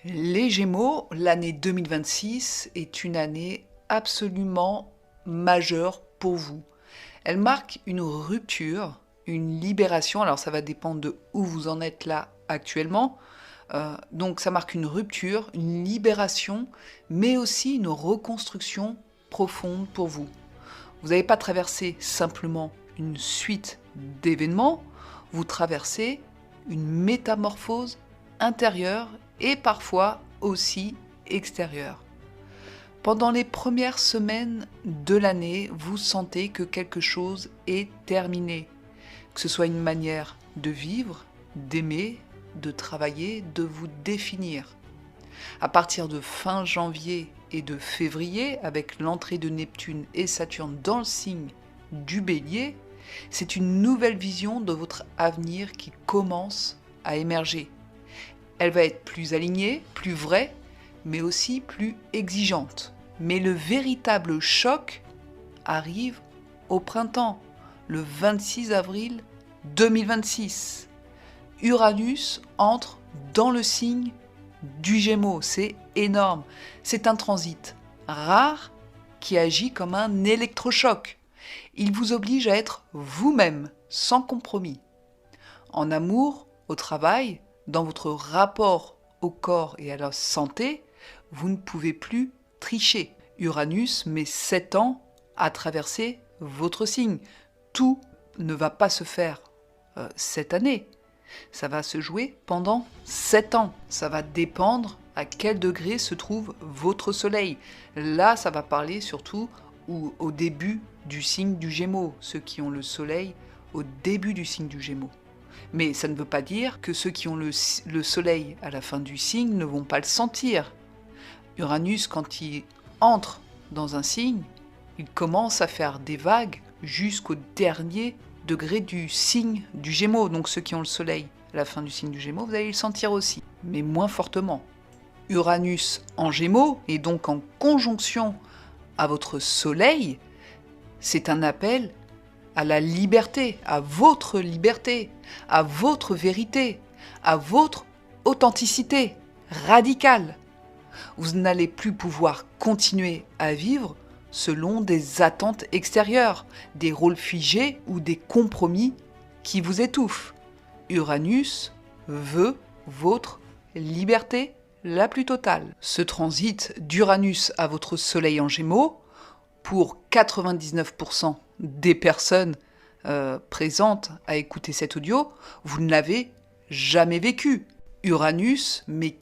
Les Gémeaux, l'année 2026 est une année absolument majeure pour vous. Elle marque une rupture, une libération. Alors ça va dépendre de où vous en êtes là actuellement. Donc ça marque une rupture, une libération, mais aussi une reconstruction profonde pour vous. Vous n'avez pas traversé simplement une suite d'événements, vous traversez une métamorphose intérieure et parfois aussi extérieure. Pendant les premières semaines de l'année, vous sentez que quelque chose est terminé, que ce soit une manière de vivre, d'aimer, de travailler, de vous définir. À partir de fin janvier et de février, avec l'entrée de Neptune et Saturne dans le signe du Bélier, c'est une nouvelle vision de votre avenir qui commence à émerger. Elle va être plus alignée, plus vraie, mais aussi plus exigeante. Mais le véritable choc arrive au printemps, le 26 avril 2026. Uranus entre dans le signe du Gémeaux, c'est énorme. C'est un transit rare qui agit comme un électrochoc. Il vous oblige à être vous-même, sans compromis. En amour, au travail, dans votre rapport au corps et à la santé, vous ne pouvez plus tricher. Uranus met 7 ans à traverser votre signe. Tout ne va pas se faire cette année. Ça va se jouer pendant 7 ans. Ça va dépendre à quel degré se trouve votre soleil. Là, ça va parler surtout au début du signe du Gémeaux, ceux qui ont le soleil au début du signe du Gémeaux. Mais ça ne veut pas dire que ceux qui ont le soleil à la fin du signe ne vont pas le sentir. Uranus, quand il entre dans un signe, il commence à faire des vagues jusqu'au dernier degré du signe du Gémeaux. Donc ceux qui ont le soleil à la fin du signe du Gémeaux, vous allez le sentir aussi, mais moins fortement. Uranus en Gémeaux, et donc en conjonction à votre soleil, c'est un appel à la liberté, à votre vérité, à votre authenticité radicale. Vous n'allez plus pouvoir continuer à vivre selon des attentes extérieures, des rôles figés ou des compromis qui vous étouffent. Uranus veut votre liberté la plus totale. Ce transit d'Uranus à votre soleil en Gémeaux, pour 99% des personnes présentes à écouter cet audio, vous ne l'avez jamais vécu. Uranus met